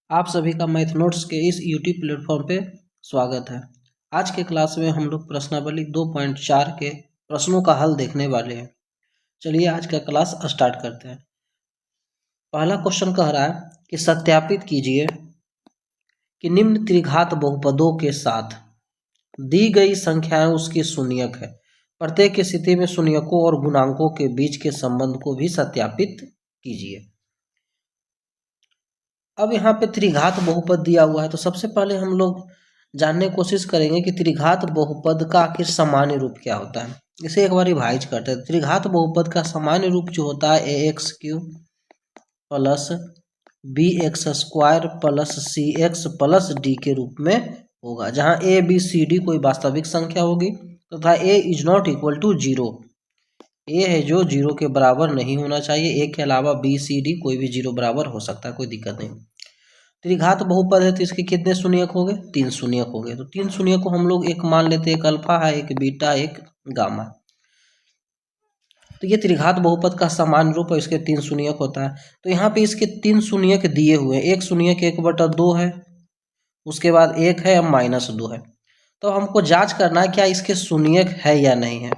आप सभी का मैथ नोट्स के इस यूट्यूब प्लेटफॉर्म पे स्वागत है। आज के क्लास में हम लोग प्रश्नावली 2.4 के प्रश्नों का हल देखने वाले हैं। चलिए आज का क्लास स्टार्ट करते हैं। पहला क्वेश्चन कह रहा है कि सत्यापित कीजिए कि निम्न त्रिघात बहुपदों के साथ दी गई संख्याएं उसकी शून्यक है। प्रत्येक स्थिति में शून्यकों और गुणांकों के बीच के संबंध को भी सत्यापित कीजिए। अब यहाँ पे त्रिघात बहुपद दिया हुआ है, तो सबसे पहले हम लोग जानने की कोशिश करेंगे कि त्रिघात बहुपद का आखिर सामान्य रूप क्या होता है। इसे एक बार रिवाइज करते हैं। त्रिघात बहुपद का सामान्य रूप जो होता है ax cube plus bx square plus cx plus d के रूप में होगा, जहाँ a b c d कोई वास्तविक संख्या होगी तथा a is not equal to 0। A है जो 0 के बराबर नहीं होना चाहिए। ए के अलावा बी सी डी कोई भी 0 बराबर हो सकता है, कोई दिक्कत नहीं। त्रिघात बहुपद है तो इसके कितने शून्यक हो गए? 3 शून्यक हो गए। तो 3 शून्यक को हम लोग एक मान लेते हैं, एक अल्फा है, एक बीटा, एक गामा। तो ये त्रिघात बहुपद का सामान्य रूप है, इसके 3 शून्यक होता है। तो यहाँ पे इसके 3 शून्यक दिए हुए हैं। एक शून्यक 1/2 है, उसके बाद 1 है, अब -2 है। तो हमको जांच करना है क्या इसके शून्यक है या नहीं है।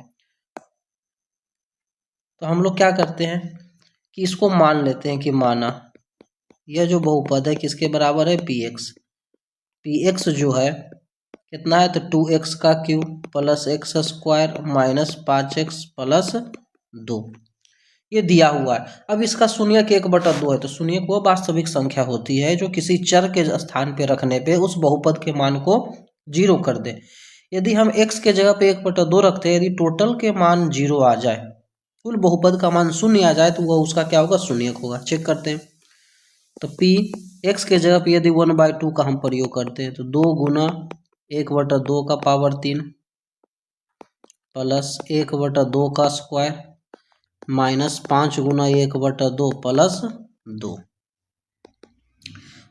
तो हम लोग क्या करते हैं कि इसको मान लेते हैं कि माना यह जो बहुपद है किसके बराबर है? px जो है कितना है? तो 2x का cube plus x square minus 5x plus 2 ये दिया हुआ है। अब इसका शून्यक 1/2 है, तो शून्यक वो वास्तविक संख्या होती है जो किसी चर के स्थान पे रखने पे उस बहुपद के मान को 0 कर दे। यदि हम x के जगह पे 1/2 रखते हैं, यदि टोटल के मान 0 आ जाए, कुल बहुपद का मान 0 आ जाए, तो वह उसका क्या होगा? शून्यक होगा। चेक करते हैं। तो p x के जगह पे यदि 1/2 का हम प्रयोग करते हैं तो 2 गुना 1/2 का पावर 3 प्लस 1/2 का स्क्वायर माइनस 5 गुना 1/2 प्लस 2।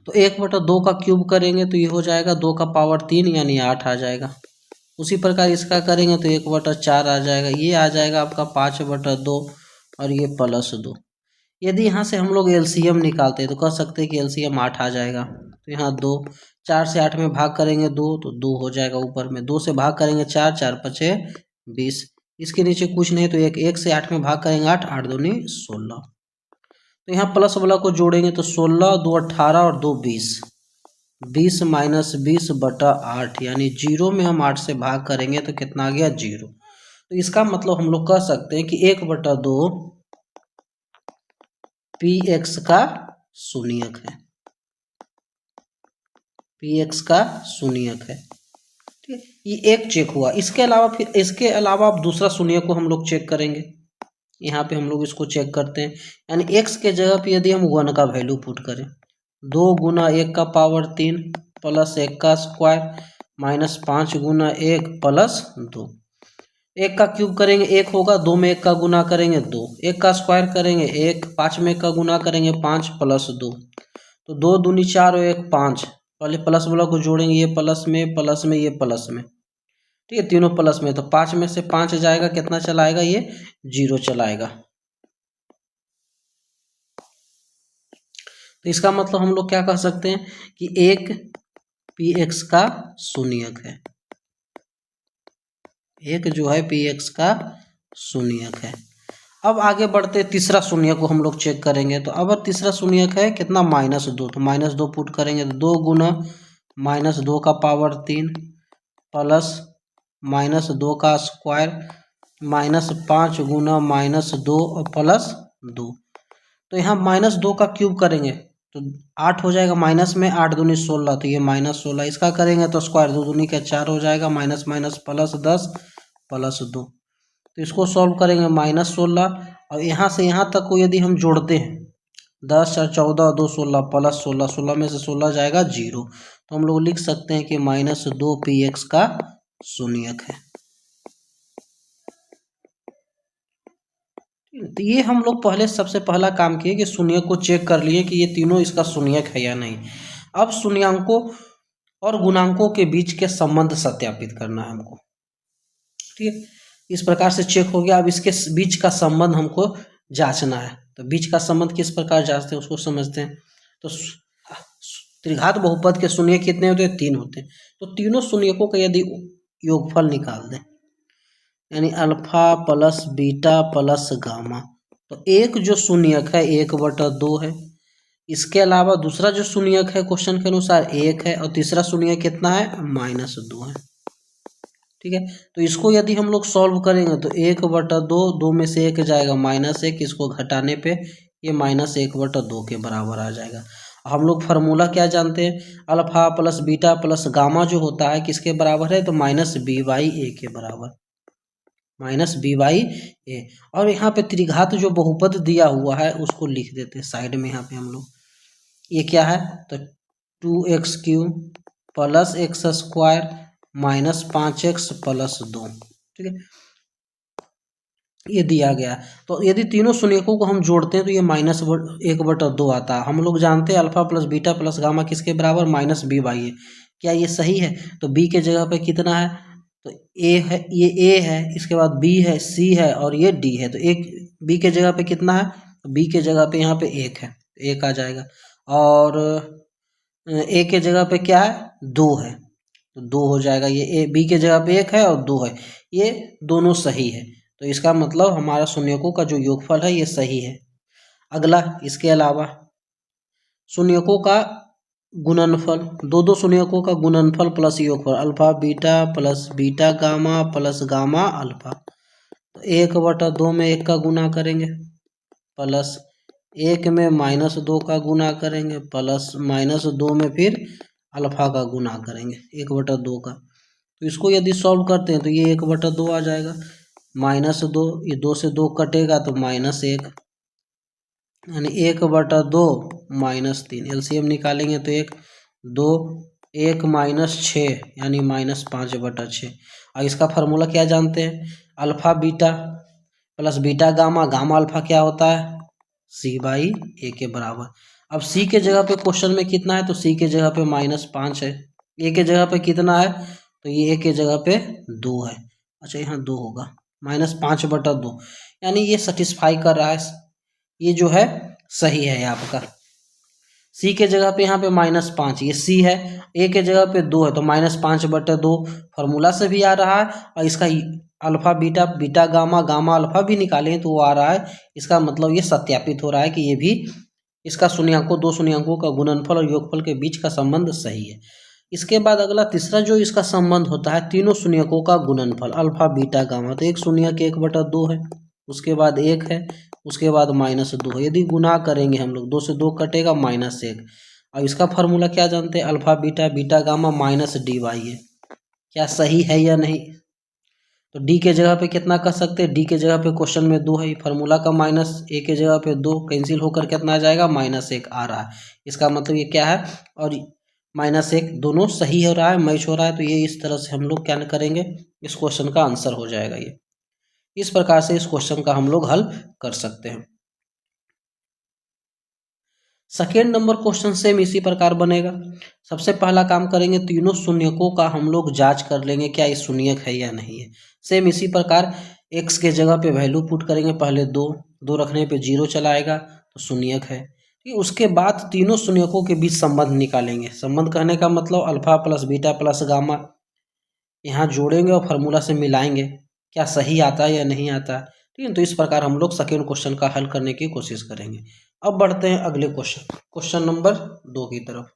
तो 1/2 का क्यूब करेंगे तो ये हो जाएगा 2 का पावर 3 यानी 8 आ जाएगा। उसी प्रकार इसका करेंगे तो 1/4 आ जाएगा। ये आ जाएगा आपका 5/2 और ये प्लस 2। यदि यहाँ से हम लोग एलसीएम निकालते हैं तो कह सकते हैं कि एलसीएम 8 आ जाएगा। तो यहाँ 2, 4 से 8 में भाग करेंगे 2 तो 2 हो जाएगा। ऊपर में 2 से भाग करेंगे 4, 4 पचे 20। इसके नीचे कुछ नहीं तो 1 से 8 में भाग करेंगे 8, 8 दूनी 16। तो यहाँ प्लस वाला को जोड़ेंगे तो 16, 2 18 और 2 20। 20 माइनस 20/8 यानी 0 में हम 8 से भाग करेंगे तो कितना आ गया? 0। तो इसका मतलब हम लोग कह सकते हैं कि 1/2 px का शून्यक है। px का शून्यक है। ठीक है, ये एक चेक हुआ। इसके अलावा अब दूसरा शून्यक को हम लोग चेक करेंगे। यहाँ पे हम लोग इसको चेक करते हैं, यानी x के जगह पे यदि हम 1 का वैल्यू पुट करें, 2 गुना 1 का पावर 3 प्लस 1 का स्क्वायर माइनस 5 गुना 1 प्लस 2। 1 का क्यूब करेंगे 1 होगा, 2 में 1 का गुना करेंगे 2, 1 का स्क्वायर करेंगे 1, 5 में 1 का गुना करेंगे 5 प्लस 2। तो 2 दूनी 4 और 1 5। पहले प्लस वाला को जोड़ेंगे, ये प्लस में ये प्लस में। ठीक है, तीनों प्लस में। तो 5 में से 5 जाएगा, कितना चलाएगा? ये 0 चलाएगा। तो इसका मतलब हम लोग क्या कह सकते हैं कि एक px का शून्यक है। एक जो है px का शून्यक है। अब आगे बढ़ते तीसरा शून्यक को हम लोग चेक करेंगे। तो अब तीसरा शून्यक है कितना? -2। तो -2 पुट करेंगे तो 2 गुना -2 का पावर 3 प्लस -2 का स्क्वायर माइनस 5 गुना -2 और प्लस 2। तो यहाँ -2 का क्यूब करेंगे तो 8 हो जाएगा। माइनस में 8 दूनी 16, तो ये -16। इसका करेंगे तो स्क्वायर 2 दूनी का 4 हो जाएगा, माइनस माइनस प्लस 10 प्लस 2। तो इसको सॉल्व करेंगे -16 और यहाँ से यहाँ तक को यदि हम जोड़ते हैं 10 4 14 2 16 प्लस 16, 16 में से 16 जाएगा 0। तो हम लोग लिख सकते हैं कि -2 px का शून्यक है। तो ये हम लोग सबसे पहला काम किए कि शून्यक को चेक कर लिए कि ये तीनों इसका शून्यक है या नहीं। अब शून्यांकों और गुणांकों के बीच के संबंध सत्यापित करना है हमको। ठीक है, इस प्रकार से चेक हो गया। अब इसके बीच का संबंध हमको जांचना है। तो बीच का संबंध किस प्रकार जांचते हैं उसको समझते हैं। तो त्रिघात बहुपद के शून्य कितने होते हैं? 3 होते हैं। तो तीनों शून्यकों का यदि योगफल निकाल दें, यानी alpha plus beta plus gamma, तो एक जो शून्यक है 1/2 है। इसके अलावा दूसरा जो शून्यक है क्वेश्चन के अनुसार 1 है, और तीसरा शून्यक कितना है? -2 है। ठीक है, तो इसको यदि हम लोग सॉल्व करेंगे तो 1/2, 2 में से 1 जाएगा -1, इसको घटाने पे ये -1/2 के बराबर आ जाएगा। हम लोग फार्मूला क्या जानते हैं? Alpha plus beta plus gamma जो होता है किसके बराबर है? तो -b/a के बराबर, -b/a। और यहाँ पे त्रिघात जो बहुपद दिया हुआ है उसको लिख देते हैं साइड में। यहाँ पे हम लोग ये क्या है? तो 2x³ plus x² minus 5x plus 2। ठीक है, ये दिया गया। तो यदि तीनों शून्यकों को हम जोड़ते हैं तो ये -1/2 आता है। हम लोग जानते हैं alpha plus beta plus gamma किसके बराबर? -b/a। क्या ये सही है? तो b के जगह पे कितना है? तो a है, ये a है, इसके बाद b है, c है और ये d है। तो एक b के जगह पे कितना है? तो b के जगह पे यहाँ पे 1 है, 1 आ जाएगा। और a के जगह पे क्या है? 2 है, तो 2 हो जाएगा। ये b के जगह पे 1 है और 2 है, ये दोनों सही है। तो इसका मतलब हमारा शून्यकों का जो योगफल है ये सही है। अगला, इसके अलावा शून्यकों का गुणनफल, दो शून्यकों का गुणनफल प्लस योगफल, alpha beta plus beta gamma plus gamma alpha. तो 1/2 में 1 का गुना करेंगे, प्लस 1 में -2 का गुना करेंगे, प्लस -2 में फिर अल्फा का गुना करेंगे 1/2 का। तो इसको यदि सॉल्व करते हैं तो ये 1/2 आ जाएगा, -2, ये 2 से 2 कटेगा तो -1, यानी 1/2 -3। एलसीएम निकालेंगे तो 1 2 1 -6 यानी -5/6। और इसका फार्मूला क्या जानते हैं? Alpha beta plus beta gamma, gamma alpha क्या होता है? c/a के बराबर। अब c के जगह पे क्वेश्चन में कितना है? तो c के जगह पे -5 है। a के जगह पे कितना है? तो ये a के जगह पे 2 है। अच्छा, यहाँ 2 होगा, -5/2, यानी ये सेटिस्फाई कर रहा है, ये जो है सही है आपका। c के जगह पे यहाँ पे -5, ये c है, a के जगह पे 2 है, तो -5/2 फार्मूला से भी आ रहा है। और इसका alpha beta beta gamma gamma alpha भी निकालें तो वो आ रहा है। इसका मतलब ये सत्यापित हो रहा है कि ये भी इसका शून्यकों, दो शून्यकों का गुणनफल और योगफल के बीच का संबंध सही है। इसके बाद अगला तीसरा जो इसका संबंध होता है, तीनों शून्यकों का गुणनफल अल्फा बीटा गामा। तो एक शून्यक 1/2 है, उसके बाद 1 है, उसके बाद -2 है। यदि गुना करेंगे हम लोग, 2 से 2 कटेगा, -1। अब इसका फार्मूला क्या जानते हैं? Alpha beta beta gamma -d/a। क्या सही है या नहीं? तो d के जगह पे कितना कर सकते हैं? d के जगह पे क्वेश्चन में 2 है, फार्मूला का -a के जगह पे 2 कैंसिल होकर कितना आ जाएगा? -1 आ रहा है। इसका मतलब ये क्या है? और -1 दोनों सही हो रहा है, मैच हो रहा है। तो ये इस तरह से हम लोग क्या करेंगे, इस क्वेश्चन का आंसर हो जाएगा। ये इस प्रकार से इस क्वेश्चन का हम लोग हल कर सकते हैं। सेकेंड नंबर क्वेश्चन सेम इसी प्रकार बनेगा। सबसे पहला काम करेंगे, तीनों शून्यकों का हम लोग जांच कर लेंगे क्या ये शून्यक है या नहीं है। सेम इसी प्रकार x के जगह पे वैल्यू पुट करेंगे, पहले 2 रखने पे 0 चला आएगा तो शून्यक है। ठीक, उसके बाद तीनों शून्यकों के बीच संबंध निकालेंगे। संबंध कहने का मतलब alpha plus beta plus gamma यहाँ जोड़ेंगे और फार्मूला से मिलाएंगे, क्या सही आता है या नहीं आता। ठीक है, तो इस प्रकार हम लोग सेकेंड क्वेश्चन का हल करने की कोशिश करेंगे। अब बढ़ते हैं अगले क्वेश्चन नंबर 2 की तरफ।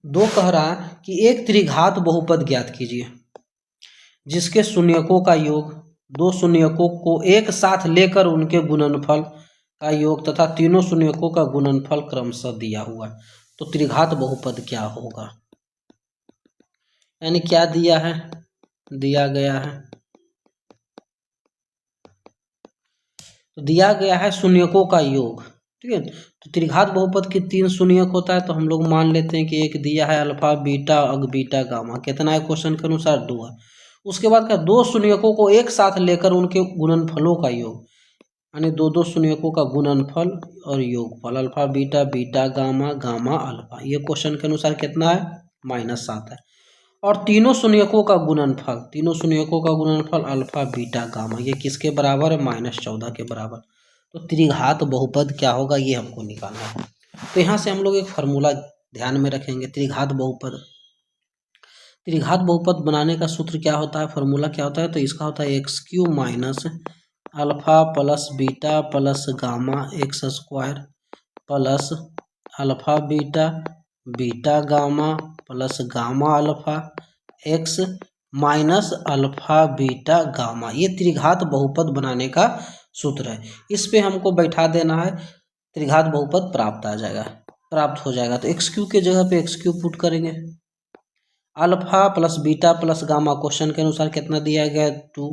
दो कह रहा है कि एक त्रिघात बहुपद ज्ञात कीजिए जिसके शून्यकों का योग, दो शून्यकों को एक साथ लेकर उनके गुणनफल का योग तथा तीनों शून्यकों का गुणनफल क्रमशः दिया हुआ। तो त्रिघात बहुपद क्या होगा, यानी क्या दिया है? दिया गया है, तो दिया गया है शून्यकों का योग। ठीक है, तो त्रिघात बहुपद के 3 शून्यक होता है, तो हम लोग मान लेते हैं कि एक दिया है अल्फा बीटा अग बीटा गामा, कितना है क्वेश्चन के अनुसार? 2 है। उसके बाद का दो शून्यकों को एक साथ लेकर उनके गुणनफलों का योग, यानी दो शून्यकों का गुणनफल और योगफल, alpha beta beta gamma gamma alpha. ये क्वेश्चन के अनुसार कितना है? -7 है। और तीनों शून्यकों का गुणनफल, तीनों शून्यकों का गुणनफल अल्फा बीटा गामा, ये किसके बराबर है? -14 के बराबर। तो त्रिघात बहुपद क्या होगा ये हमको निकालना है। तो यहाँ से हम लोग एक फार्मूला ध्यान में रखेंगे। त्रिघात बहुपद बनाने का सूत्र क्या होता है, फार्मूला क्या होता है, तो इसका होता है x Q minus alpha plus beta plus gamma x square plus alpha beta beta gamma plus gamma alpha x minus alpha beta gamma. ये त्रिघात बहुपद बनाने का सूत्र है। इस पे हमको बैठा देना है, त्रिघात बहुपद प्राप्त हो जाएगा। तो एक्स क्यू के जगह पे एक्स क्यू पुट करेंगे, alpha plus beta plus gamma question के अनुसार कितना दिया गया है 2,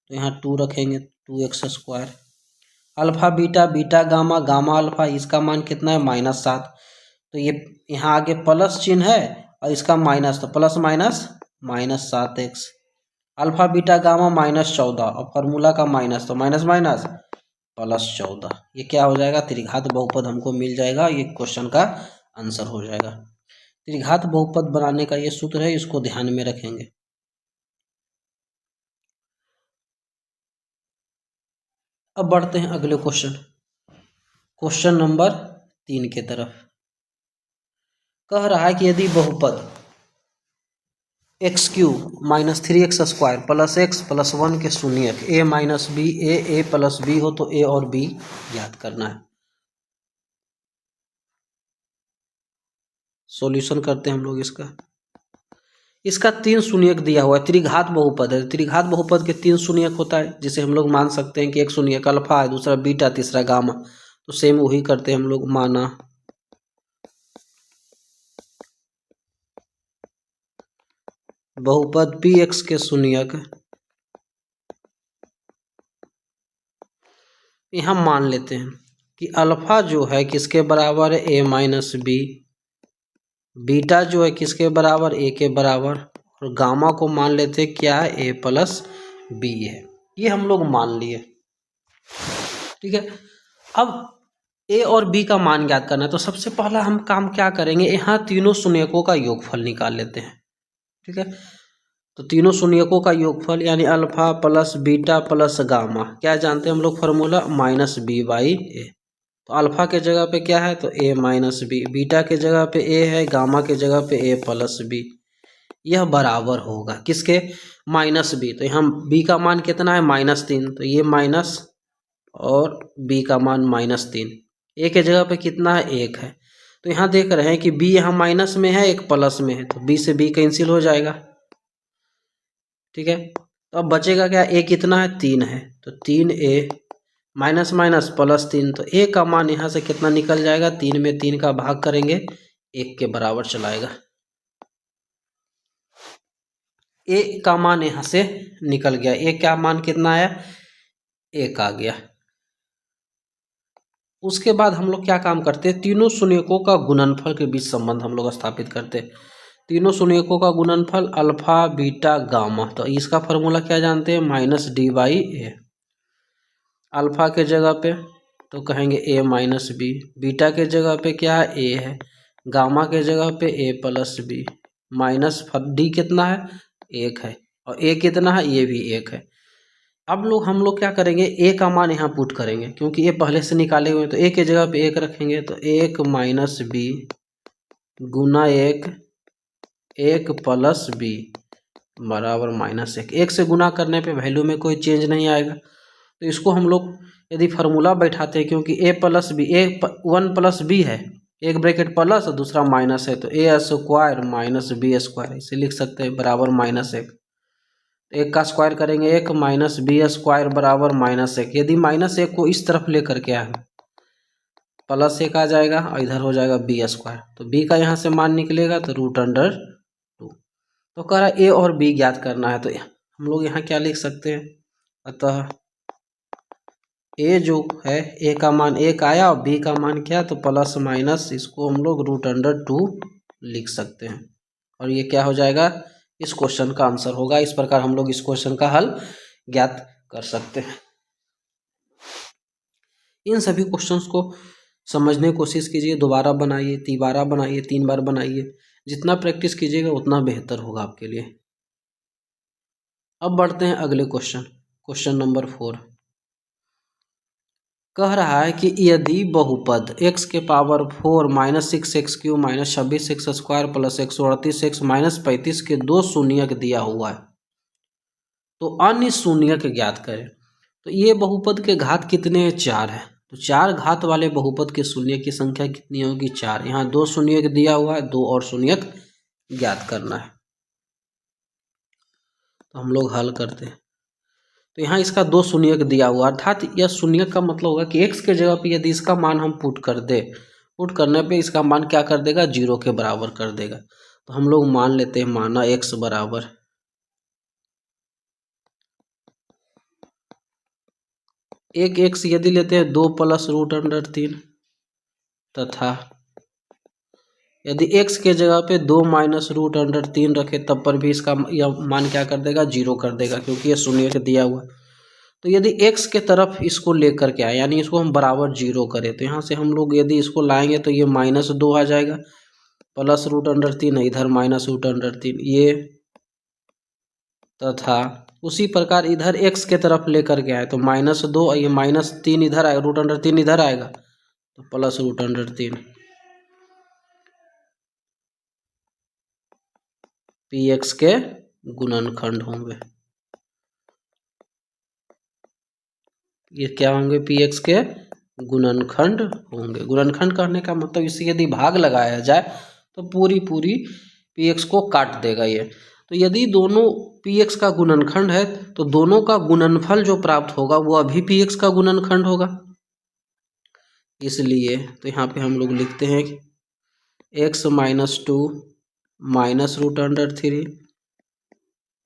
तो यहाँ 2 रखेंगे, 2x square. Alpha beta beta gamma gamma alpha, इसका मान कितना है -7, तो ये यहाँ आगे प्लस चिन्ह है और इसका माइनस, तो plus minus -7x। Alpha beta gamma -14 और फार्मूला का माइनस, तो माइनस माइनस +14। ये क्या हो जाएगा, त्रिघात बहुपद हमको मिल जाएगा। ये क्वेश्चन का आंसर हो जाएगा। त्रिघात बहुपद बनाने का ये सूत्र है, इसको ध्यान में रखेंगे। अब बढ़ते हैं अगले क्वेश्चन नंबर 3 के तरफ। कह रहा है कि यदि बहुपद x³ minus 3x square plus x plus 1 के शून्यक a minus b a plus b हो तो a और b ज्ञात करना है। सॉल्यूशन करते हैं हम लोग इसका 3 शून्यक दिया हुआ है। त्रिघात बहुपद है, त्रिघात बहुपद के 3 शून्यक होता है, जिसे हम लोग मान सकते हैं कि एक शून्यक अल्फा है, दूसरा बीटा, तीसरा गामा। तो सेम वही करते हैं हम लोग, माना बहुपद px के शून्यक, यहाँ मान लेते हैं कि अल्फा जो है किसके बराबर है, a माइनस बी, बीटा जो है किसके बराबर, a के बराबर, और गामा को मान लेते हैं क्या है, a प्लस बी है। ये हम लोग मान लिए, ठीक है। अब a और b का मान ज्ञात करना है, तो सबसे पहला हम काम क्या करेंगे, यहाँ तीनों शून्यकों का योगफल निकाल लेते हैं, ठीक है। तो तीनों शून्यकों का योगफल यानी alpha plus beta plus gamma, क्या जानते हैं हम लोग फार्मूला, -b/a। तो अल्फा के जगह पे क्या है, तो a माइनस बी, बीटा के जगह पे a है, गामा के जगह पे a प्लस बी। यह बराबर होगा किसके, -b। तो यहाँ b का मान कितना है, -3, तो ये माइनस और b का मान -3। a के जगह पे कितना है, 1 है। तो यहाँ देख रहे हैं कि b यहाँ माइनस में है, एक प्लस में है, तो b से b कैंसिल हो जाएगा, ठीक है। तो अब बचेगा क्या, a कितना है, 3 है, तो 3a माइनस माइनस +3, तो a का मान यहाँ से कितना निकल जाएगा, 3 में 3 का भाग करेंगे 1 के बराबर चलाएगा। a का मान यहाँ से निकल गया, a का मान कितना आया, 1 आ गया। उसके बाद हम लोग क्या काम करते हैं, तीनों शून्यकों का गुणनफल के बीच संबंध हम लोग स्थापित करते हैं। तीनों शून्यकों का गुणनफल अल्फा बीटा गामा, तो इसका फॉर्मूला क्या जानते हैं, -d/a। अल्फा के जगह पे तो कहेंगे a माइनस बी, बीटा के जगह पे क्या है, a है, गामा के जगह पे a plus b, minus d कितना है, 1 है, और a कितना है, ये भी 1 है। अब हम लोग क्या करेंगे, a का मान यहाँ पुट करेंगे, क्योंकि a पहले से निकाले हुए हैं, तो a के जगह पे 1 रखेंगे, तो 1 माइनस बी गुना 1 प्लस बी बराबर -1। 1 से गुना करने पे वैल्यू में कोई चेंज नहीं आएगा। तो इसको हम लोग यदि फार्मूला बैठाते हैं, क्योंकि a plus b, 1 plus b है, एक ब्रैकेट प्लस और दूसरा माइनस है, तो a square minus b square, इसे लिख सकते हैं बराबर -1। 1 का स्क्वायर करेंगे 1 माइनस बी स्क्वायर बराबर -1। यदि -1 को इस तरफ लेकर के आए, +1 आ जाएगा और इधर हो जाएगा बी स्क्वायर, तो b का यहाँ से मान निकलेगा तो √2। तो कह रहा a और b ज्ञात करना है, तो हम लोग यहाँ क्या लिख सकते हैं, अतः a जो है, a का मान 1 आया और b का मान क्या, तो प्लस माइनस इसको हम लोग √2 लिख सकते हैं, और ये क्या हो जाएगा, इस क्वेश्चन का आंसर होगा। इस प्रकार हम लोग इस क्वेश्चन का हल ज्ञात कर सकते हैं। इन सभी क्वेश्चंस को समझने की कोशिश कीजिए, दोबारा बनाइए, 3 बार बनाइए। जितना प्रैक्टिस कीजिएगा उतना बेहतर होगा आपके लिए। अब बढ़ते हैं अगले क्वेश्चन नंबर 4। कह रहा है कि यदि बहुपद x के power 4 minus 6x³ minus 26x² plus 138x minus 35 के दो शून्यक दिया हुआ है तो अन्य शून्यक ज्ञात करें। तो ये बहुपद के घात कितने हैं? 4 है। तो 4 घात वाले बहुपद के शून्य की संख्या कितनी होगी? 4। यहाँ दो शून्यक दिया हुआ है, दो और शून्यक ज्ञात करना है। तो हम लोग हल करते हैं। तो यहाँ इसका दो शून्यक दिया हुआ, अर्थात यह शून्यक का मतलब होगा कि x के जगह पे यदि इसका मान हम पुट कर दे, पुट करने पे इसका मान क्या कर देगा? 0 के बराबर कर देगा। तो हम लोग मान लेते हैं, माना x बराबर एक x यदि लेते हैं 2 प्लस √3 तथा यदि x के जगह पे 2 माइनस √3 रखे तब पर भी इसका यह मान क्या कर देगा? 0 कर देगा, क्योंकि ये शून्य दिया हुआ। तो यदि x के तरफ इसको लेकर के आए, यानी इसको हम बराबर 0 करें, तो यहाँ से हम लोग यदि इसको लाएंगे तो ये -2 आ जाएगा, प्लस √3 इधर माइनस √3 ये, तथा उसी प्रकार इधर x के तरफ लेकर के आए तो -2 और ये -3 इधर आएगा, √3 इधर आएगा तो प्लस √3 px के गुणनखंड होंगे। ये क्या होंगे? px के गुणनखंड होंगे। गुणनखंड करने का मतलब इसे यदि भाग लगाया जाए तो पूरी px को काट देगा ये। तो यदि दोनों px का गुणनखंड है तो दोनों का गुणनफल जो प्राप्त होगा वो अभी px का गुणनखंड होगा। इसलिए तो यहाँ पे हम लोग लिखते हैं कि x - 2 माइनस √3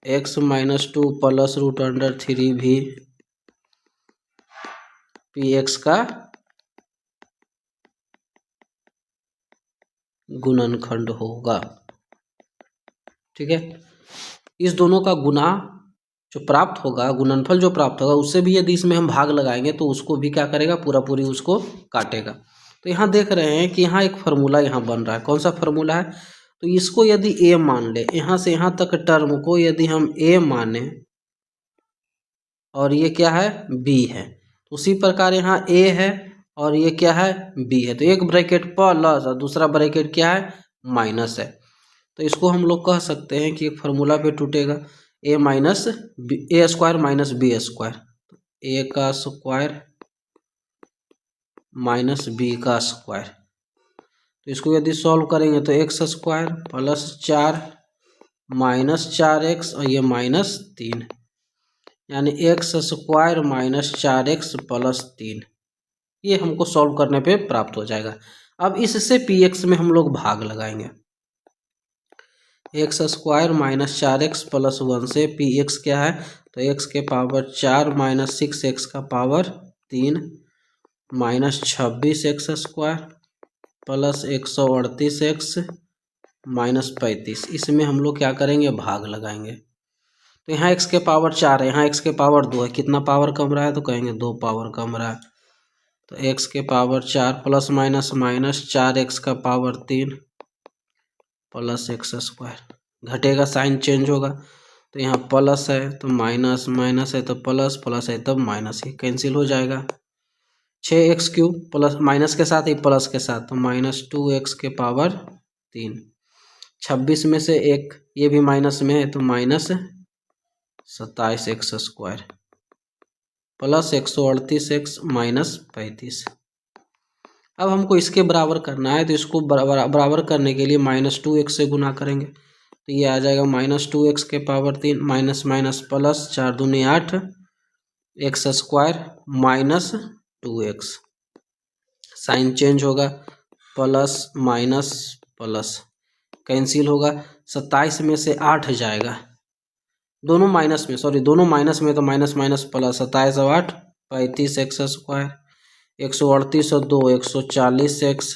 x - 2 प्लस √3 भी px का गुणनखंड होगा। ठीक है, इस दोनों का गुणा जो प्राप्त होगा, गुणनफल जो प्राप्त होगा, उससे भी यदि इसमें हम भाग लगाएंगे तो उसको भी क्या करेगा? पूरी उसको काटेगा। तो यहाँ देख रहे हैं कि यहाँ एक फार्मूला यहाँ बन रहा है। कौन सा फार्मूला है? तो इसको यदि a मान ले, यहाँ से यहाँ तक टर्म को यदि हम a माने और ये क्या है? b है, उसी प्रकार यहाँ a है और ये क्या है? b है। तो एक ब्रैकेट प्लस और दूसरा ब्रैकेट क्या है? माइनस है। तो इसको हम लोग कह सकते हैं कि एक फार्मूला पे टूटेगा, a square minus b square, a का स्क्वायर माइनस b का स्क्वायर। तो इसको यदि सॉल्व करेंगे तो x square plus 4 minus 4x और ये -3, यानी x square minus 4x plus 3, ये हमको सॉल्व करने पे प्राप्त हो जाएगा। अब इससे px में हम लोग भाग लगाएंगे। x square minus 4x plus 1 से px क्या है? तो x के पावर 4 माइनस 6x का power 3 minus 26x square plus 138x minus 35, इसमें हम लोग क्या करेंगे? भाग लगाएंगे। तो यहाँ x के पावर 4 है, यहाँ x के पावर 2 है, कितना पावर कम रहा है? तो कहेंगे 2 पावर कम रहा है। तो x के power 4 plus minus minus 4x का पावर 3 प्लस x स्क्वायर, घटेगा साइन चेंज होगा। तो यहाँ प्लस है तो माइनस, माइनस है तो प्लस, प्लस है तब माइनस, ही कैंसिल हो जाएगा। 6x³ प्लस माइनस के साथ ही प्लस के साथ, तो -2x के पावर 3, 26 में से एक ये भी माइनस में है तो minus 27x square plus 138x minus 35। अब हमको इसके बराबर करना है, तो इसको बराबर करने के लिए -2x से गुना करेंगे तो ये आ जाएगा -2x के पावर 3 माइनस माइनस प्लस 4 दूनी 8 x square minus 2x, sign change होगा, प्लस माइनस प्लस कैंसिल होगा। 27 में से 8 जाएगा, दोनों माइनस में, सॉरी दोनों माइनस में, तो माइनस माइनस प्लस, 27 और 8 35x स्क्वायर, 138 और 2 140x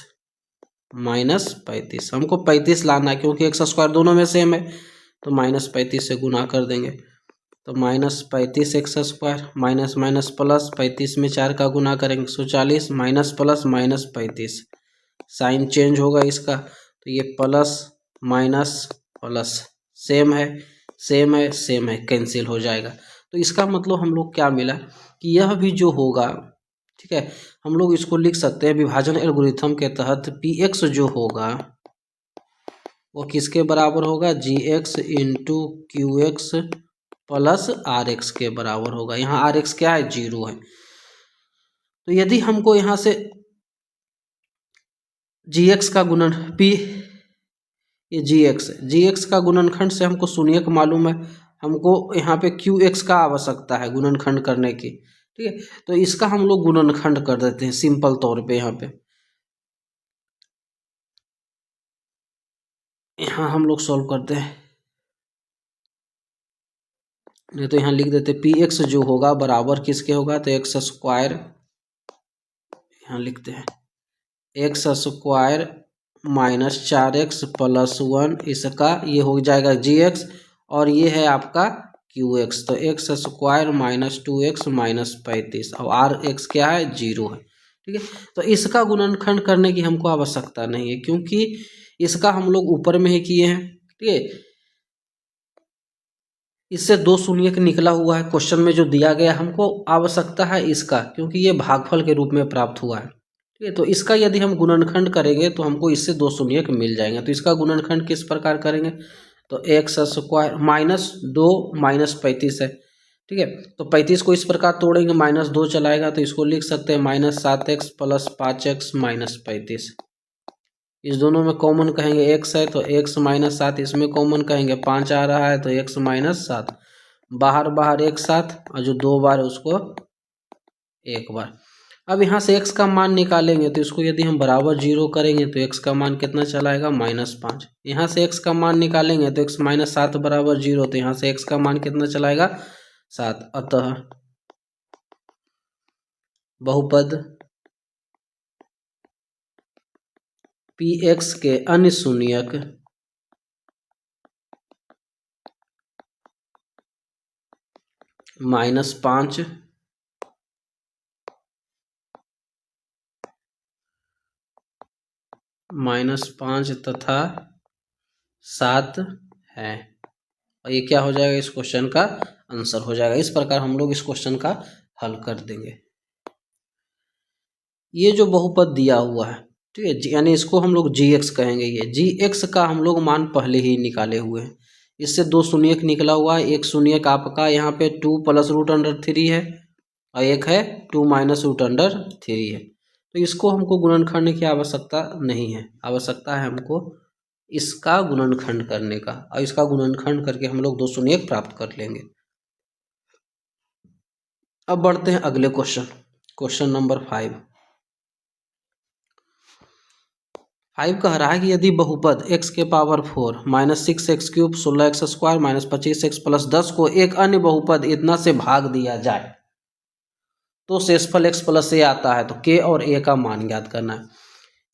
माइनस 35, हमको 35 लाना है क्योंकि x स्क्वायर दोनों में सेम है, तो -35 से गुना कर देंगे तो -35x square minus minus plus 35 में 4 का गुना करेंगे 140 minus plus minus 35, sign change होगा इसका, तो ये प्लस माइनस प्लस सेम है, सेम है, सेम है, कैंसिल हो जाएगा। तो इसका मतलब हम लोग क्या मिला कि यह भी जो होगा, ठीक है, हम लोग इसको लिख सकते हैं विभाजन एल्गोरिथम के तहत पी एक्स जो होगा वो किसके बराबर होगा, G x into Q x plus R x के बराबर होगा। यहाँ आर एक्स क्या है, 0 है। तो यदि हमको यहाँ से जी एक्स का गुणन पी, ये जी एक्स का गुणनखंड से हमको शून्यक मालूम है, हमको यहाँ पे क्यू एक्स का आवश्यकता है गुणनखंड करने की। ठीक है, तो इसका हम लोग गुणनखंड कर देते हैं सिंपल तौर पे। यहाँ हम लोग सॉल्व करते हैं, नहीं तो यहाँ लिख देते पी एक्स जो होगा बराबर किसके होगा, तो एक्स स्क्वायर, यहाँ लिखते हैं x square minus 4x plus 1, इसका ये हो जाएगा जी एक्स और ये है आपका क्यू एक्स, तो x square minus 2x minus 35 और आर एक्स क्या है, 0 है। ठीक है, तो इसका गुणनखंड करने की हमको आवश्यकता नहीं है क्योंकि इसका हम लोग ऊपर में ही किए हैं। ठीक है, इससे 2 शून्यक निकला हुआ है, क्वेश्चन में जो दिया गया हमको आवश्यकता है इसका, क्योंकि ये भागफल के रूप में प्राप्त हुआ है। ठीक है, तो इसका यदि हम गुणनखंड करेंगे तो हमको इससे 2 शून्यक मिल जाएंगे। तो इसका गुणनखंड किस प्रकार करेंगे, तो एक्स स्क्वायर माइनस 2 माइनस 35 है। ठीक है, तो 35 को इस प्रकार तोड़ेंगे, माइनस 2 चलाएगा तो इसको लिख सकते हैं minus 7x plus 5x minus 35। इस दोनों में कॉमन कहेंगे x है तो x माइनस 7, इसमें कॉमन कहेंगे 5 आ रहा है तो x माइनस 7, बाहर बाहर एक साथ और जो 2 बार है उसको एक बार। अब यहाँ से x का मान निकालेंगे तो इसको यदि हम बराबर 0 करेंगे तो x का मान कितना चलाएगा, -5। यहाँ से x का मान निकालेंगे तो x माइनस 7 बराबर 0, तो यहाँ से x का मान कितना चलाएगा, 7। अतः बहुपद px के अन्य शून्यक -5 -5 तथा 7 है, और ये क्या हो जाएगा, इस क्वेश्चन का आंसर हो जाएगा। इस प्रकार हम लोग इस क्वेश्चन का हल कर देंगे। ये जो बहुपद दिया हुआ है, ठीक है, यानी इसको हम लोग जी एक्स कहेंगे। ये जी एक्स का हम लोग मान पहले ही निकाले हुए हैं, इससे 2 शून्यक निकला हुआ है। एक शून्यक आपका यहाँ पे 2 प्लस रूट अंडर 3 है और एक है 2 माइनस रूट अंडर 3 है। तो इसको हमको गुणनखंड की आवश्यकता नहीं है, आवश्यकता है हमको इसका गुणनखंड करने का, और इसका गुणनखंड करके हम लोग 2 शून्यक प्राप्त कर लेंगे। अब बढ़ते हैं अगले क्वेश्चन, क्वेश्चन नंबर 5 कह रहा है कि यदि बहुपद x के power 4 minus 6x cube 16x square minus 25x plus 10 को एक अन्य बहुपद इतना से भाग दिया जाए तो शेषफल x प्लस a आता है, तो k और a का मान ज्ञात करना है।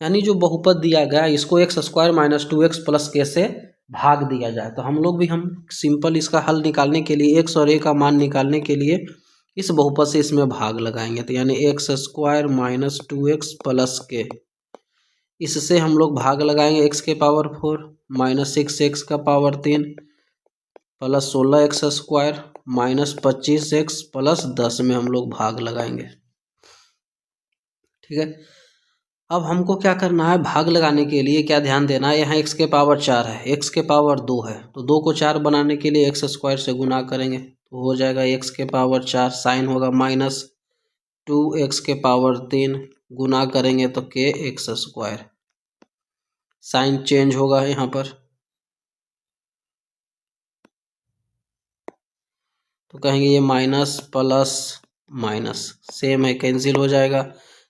यानी जो बहुपद दिया गया है इसको x square minus 2x plus k से भाग दिया जाए, तो हम लोग भी हम सिंपल इसका हल निकालने के लिए x और a का मान निकालने के लिए इस बहुपद से इसमें भाग लगाएंगे। तो यानी x square minus 2x plus k, इससे हम लोग भाग लगाएंगे x के पावर 4 माइनस 6x का power 3 plus 16x square minus 25x plus 10 में हम लोग भाग लगाएंगे। ठीक है, अब हमको क्या करना है, भाग लगाने के लिए क्या ध्यान देना है, यहाँ x के पावर 4 है, x के पावर 2 है, तो 2 को 4 बनाने के लिए x स्क्वायर से गुना करेंगे तो हो जाएगा x के पावर 4, साइन होगा माइनस 2x के पावर 3, गुना करेंगे तो k x square, sign change होगा यहाँ पर, तो कहेंगे ये माइनस प्लस माइनस सेम है, कैंसिल हो जाएगा।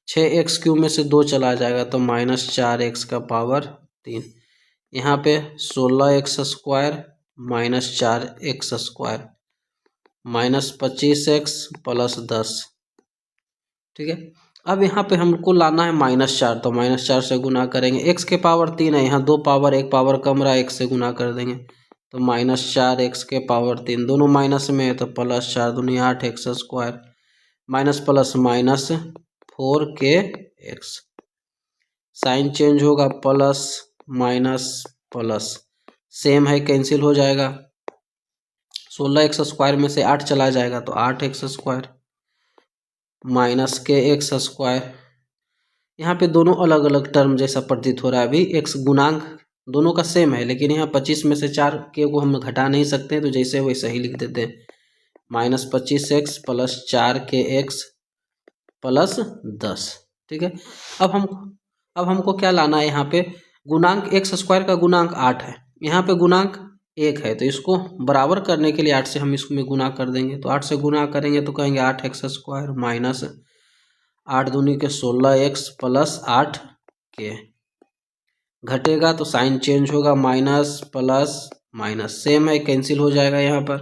6x क्यूब में से 2 चला जाएगा तो माइनस 4x का पावर 3, यहाँ पे 16x square minus 4x square minus 25x plus 10। ठीक है, अब यहाँ पे हमको लाना है -4, तो -4 से गुना करेंगे, x के पावर 3 है, यहाँ 2 पावर 1 पावर कम रहा है, 1 से गुना कर देंगे तो -4x के पावर 3, दोनों माइनस में है तो प्लस 4 दूनी 8x square minus plus minus 4kx, sign change होगा प्लस माइनस प्लस सेम है, कैंसिल हो जाएगा। 16x स्क्वायर में से 8 चला जाएगा तो 8x स्क्वायर माइनस के एक्स स्क्वायर। यहाँ पे दोनों अलग अलग टर्म जैसा प्रतीत हो रहा है। अभी एक्स गुणांक दोनों का सेम है, लेकिन यहाँ 25 में से 4 के को हम घटा नहीं सकते, तो जैसे वैसे ही लिख देते हैं। -25x plus 4kx plus 10। ठीक है। अब हमको क्या लाना है, यहाँ पे गुणांक एक्स स्क्वायर का गुणांक 8 है, यहाँ पे गुणांक 1 है, तो इसको बराबर करने के लिए 8 से हम इसमें गुना कर देंगे। तो 8 से गुना करेंगे तो कहेंगे 8x स्क्वायर माइनस 8 दूनी के 16x प्लस 8k। घटेगा तो साइन चेंज होगा, माइनस प्लस माइनस सेम है, कैंसिल हो जाएगा यहाँ पर।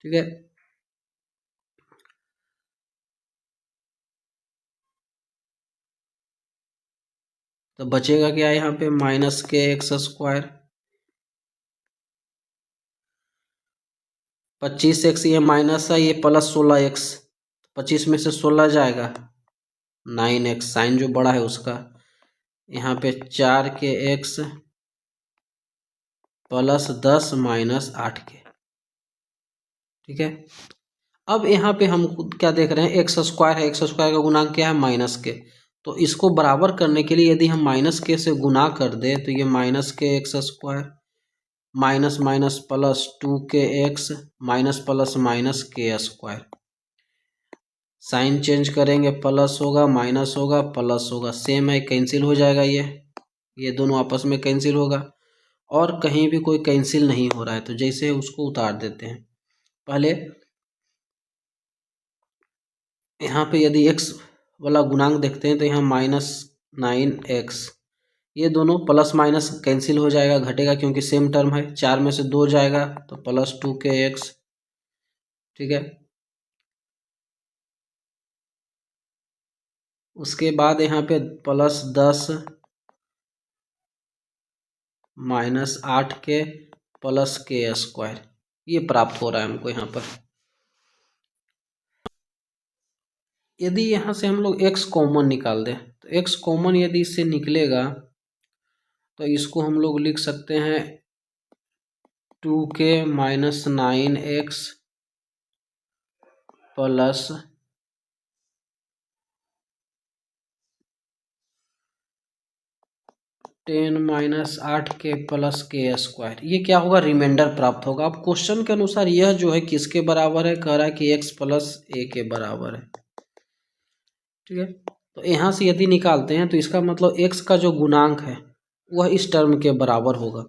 ठीक है। तो बचेगा क्या यहाँ पे, माइनस के एक्स स्क्वायर 25x, ये माइनस है, ये प्लस 16x, 25 में से 16 जाएगा 9x, साइन जो बड़ा है उसका। यहाँ पे 4kx प्लस 10 माइनस 8k। ठीक है। अब यहाँ पे हम क्या देख रहे हैं, एक्स स्क्वायर है, एक्स स्क्वायर का गुणांक क्या है, माइनस के। तो इसको बराबर करने के लिए यदि हम माइनस के से गुना कर दें तो ये माइनस के x square minus minus plus 2kx minus plus minus के स्क्वायर। साइन चेंज करेंगे, प्लस होगा माइनस होगा प्लस होगा, सेम है, कैंसिल हो जाएगा, ये दोनों आपस में कैंसिल होगा। और कहीं भी कोई कैंसिल नहीं हो रहा है, तो जैसे उसको उतार देते हैं। पहले यहाँ पे यदि x वाला गुणांक देखते हैं तो यहाँ -9x, ये दोनों प्लस माइनस कैंसिल हो जाएगा, घटेगा क्योंकि सेम टर्म है। 4 में से 2 जाएगा तो प्लस 2kx। ठीक है। उसके बाद यहाँ पे प्लस 10 माइनस 8k प्लस के स्क्वायर, ये प्राप्त हो रहा है हमको यहाँ पर। यदि यहाँ से हम लोग x कॉमन निकाल दें तो x कॉमन यदि इससे निकलेगा तो इसको हम लोग लिख सकते हैं 2k minus 9x plus 10 minus 8k plus के स्क्वायर। ये क्या होगा, रिमाइंडर प्राप्त होगा। अब क्वेश्चन के अनुसार यह जो है किसके बराबर है, कह रहा है कि x प्लस a के बराबर है। ठीक है। तो यहाँ से यदि निकालते हैं तो इसका मतलब x का जो गुणांक है वह इस टर्म के बराबर होगा।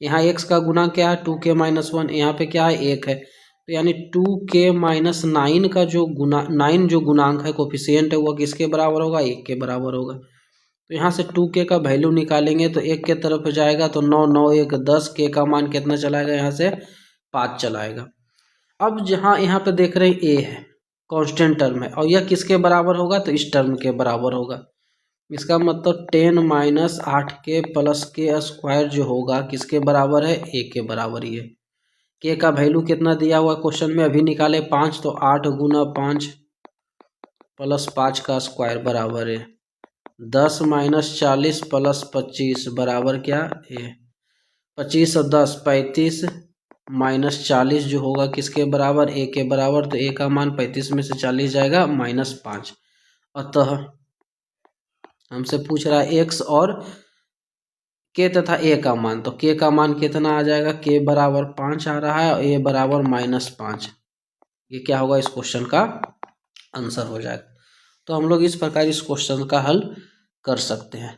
यहाँ x का गुणांक क्या है, 2k माइनस 1, यहाँ पे क्या है 1 है, तो यानी 2k माइनस 9 का जो 9 जो गुणांक है, कोफिशिएंट है, वह किसके बराबर होगा, 1 के बराबर होगा। तो यहाँ से 2k का वैल्यू निकालेंगे तो 1 के तरफ जाएगा तो 9 9 1 10, k का मान कितना चलाएगा, यहाँ से 5 चलाएगा। अब जहाँ यहाँ पे देख रहे हैं a है, कांस्टेंट टर्म है, और यह किसके बराबर होगा, तो इस टर्म के बराबर होगा। इसका मतलब 10 माइनस 8k प्लस के स्क्वायर जो होगा किसके बराबर है, a के बराबर ही है। के का वैल्यू कितना दिया हुआ क्वेश्चन में, अभी निकाले 5, तो 8 गुना 5 प्लस 5 का स्क्वायर बराबर है 10 माइनस 40 प्लस 25 बराबर क्या, a। 25 और 10 35 माइनस 40 जो होगा किसके बराबर, a के बराबर। तो a का मान 35 में से 40 जाएगा -5। अतः हमसे पूछ रहा है x और k तथा a का मान, तो k का मान कितना आ जाएगा, k बराबर 5 आ रहा है और a बराबर -5। ये क्या होगा, इस क्वेश्चन का आंसर हो जाएगा। तो हम लोग इस प्रकार इस क्वेश्चन का हल कर सकते हैं।